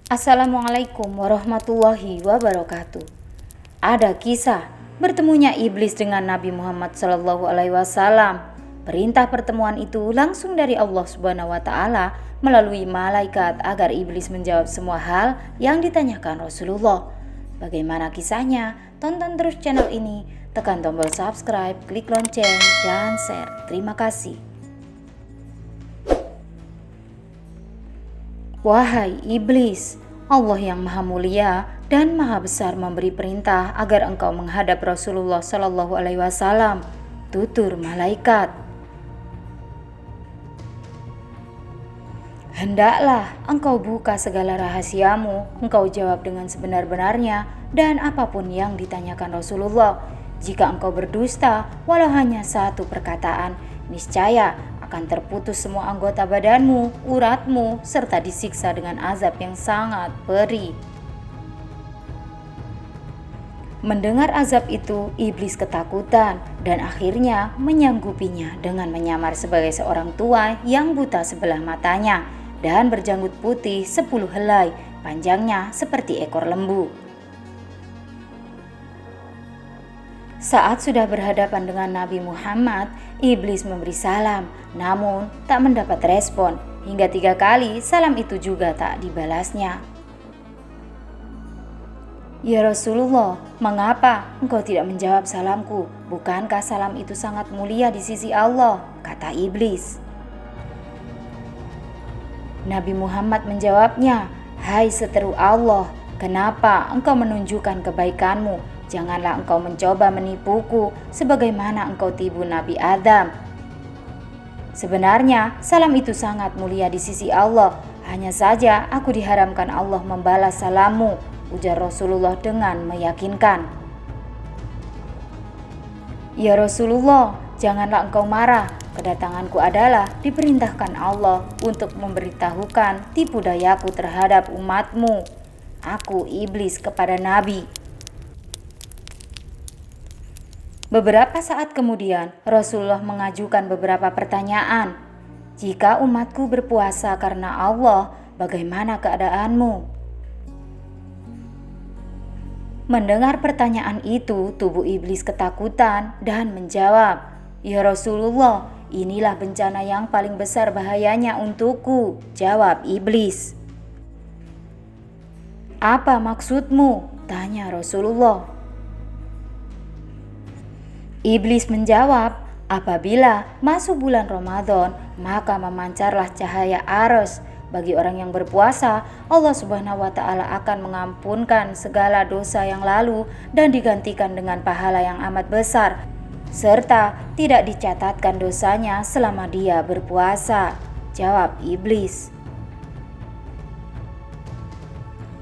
Assalamualaikum warahmatullahi wabarakatuh. Ada kisah bertemunya iblis dengan Nabi Muhammad SAW. Perintah pertemuan itu langsung dari Allah Subhanahu wa Ta'ala melalui malaikat agar iblis menjawab semua hal yang ditanyakan Rasulullah. Bagaimana kisahnya? Tonton terus channel ini, tekan tombol subscribe, klik lonceng, dan share. Terima kasih. Wahai iblis, Allah yang maha mulia dan maha besar memberi perintah agar engkau menghadap Rasulullah SAW. Tutur malaikat. Hendaklah engkau buka segala rahasiamu, engkau jawab dengan sebenar-benarnya dan apapun yang ditanyakan Rasulullah. Jika engkau berdusta, walau hanya satu perkataan, niscaya akan terputus semua anggota badanmu, uratmu, serta disiksa dengan azab yang sangat perih. Mendengar azab itu, iblis ketakutan dan akhirnya menyanggupinya dengan menyamar sebagai seorang tua yang buta sebelah matanya dan berjanggut putih 10 helai, panjangnya seperti ekor lembu. Saat sudah berhadapan dengan Nabi Muhammad, iblis memberi salam, namun tak mendapat respon. Hingga 3 kali salam itu juga tak dibalasnya. Ya Rasulullah, mengapa engkau tidak menjawab salamku? Bukankah salam itu sangat mulia di sisi Allah? Kata iblis. Nabi Muhammad menjawabnya, hai seteru Allah, kenapa engkau menunjukkan kebaikanmu? Janganlah engkau mencoba menipuku sebagaimana engkau tipu Nabi Adam. Sebenarnya salam itu sangat mulia di sisi Allah. Hanya saja aku diharamkan Allah membalas salammu, ujar Rasulullah dengan meyakinkan. Ya Rasulullah, janganlah engkau marah. Kedatanganku adalah diperintahkan Allah untuk memberitahukan tipu dayaku terhadap umatmu. Aku iblis kepada Nabi. Beberapa saat kemudian, Rasulullah mengajukan beberapa pertanyaan. Jika umatku berpuasa karena Allah, bagaimana keadaanmu? Mendengar pertanyaan itu, tubuh iblis ketakutan dan menjawab, ya Rasulullah, inilah bencana yang paling besar bahayanya untukku, jawab iblis. Apa maksudmu? Tanya Rasulullah. Iblis menjawab, apabila masuk bulan Ramadan, maka memancarlah cahaya arsy. Bagi orang yang berpuasa, Allah Subhanahu wa Ta'ala akan mengampunkan segala dosa yang lalu dan digantikan dengan pahala yang amat besar, serta tidak dicatatkan dosanya selama dia berpuasa, jawab iblis.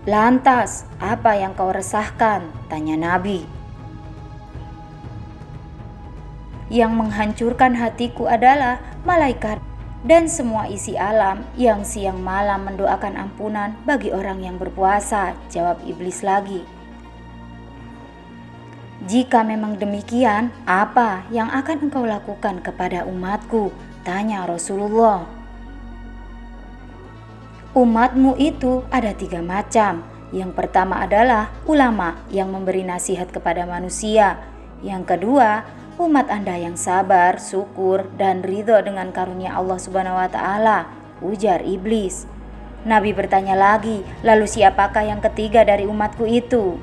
Lantas, apa yang kau resahkan? Tanya Nabi. Yang menghancurkan hatiku adalah malaikat dan semua isi alam yang siang malam mendoakan ampunan bagi orang yang berpuasa, jawab iblis lagi. Jika memang demikian, apa yang akan engkau lakukan kepada umatku? Tanya Rasulullah. Umatmu itu ada 3 macam. Yang pertama adalah ulama yang memberi nasihat kepada manusia. Yang kedua, umat Anda yang sabar, syukur, dan ridho dengan karunia Allah Subhanahu wa Ta'ala, ujar iblis. Nabi bertanya lagi, lalu siapakah yang ketiga dari umatku itu?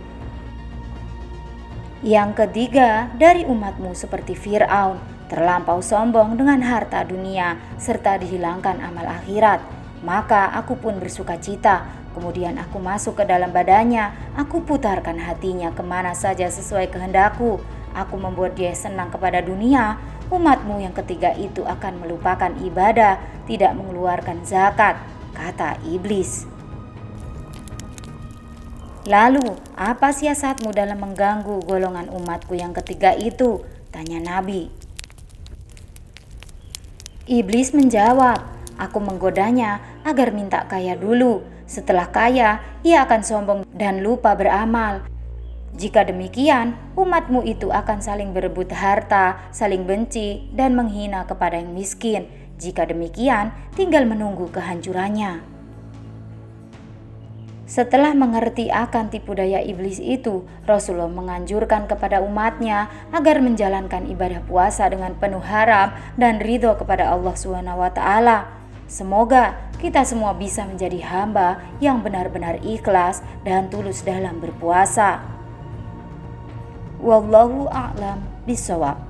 Yang ketiga dari umatmu seperti Fir'aun, terlampau sombong dengan harta dunia, serta dihilangkan amal akhirat. Maka aku pun bersuka cita. Kemudian aku masuk ke dalam badannya, aku putarkan hatinya kemana saja sesuai kehendakku. Aku membuat dia senang kepada dunia. Umatmu yang ketiga itu akan melupakan ibadah, tidak mengeluarkan zakat, kata iblis. Lalu, apa siasatmu dalam mengganggu golongan umatku yang ketiga itu? Tanya Nabi. Iblis menjawab, aku menggodanya agar minta kaya dulu. Setelah kaya, ia akan sombong dan lupa beramal. Jika demikian, umatmu itu akan saling berebut harta, saling benci, dan menghina kepada yang miskin. Jika demikian, tinggal menunggu kehancurannya. Setelah mengerti akan tipu daya iblis itu, Rasulullah menganjurkan kepada umatnya agar menjalankan ibadah puasa dengan penuh harap dan ridho kepada Allah SWT. Semoga kita semua bisa menjadi hamba yang benar-benar ikhlas dan tulus dalam berpuasa. Wallahu a'lam bishawab.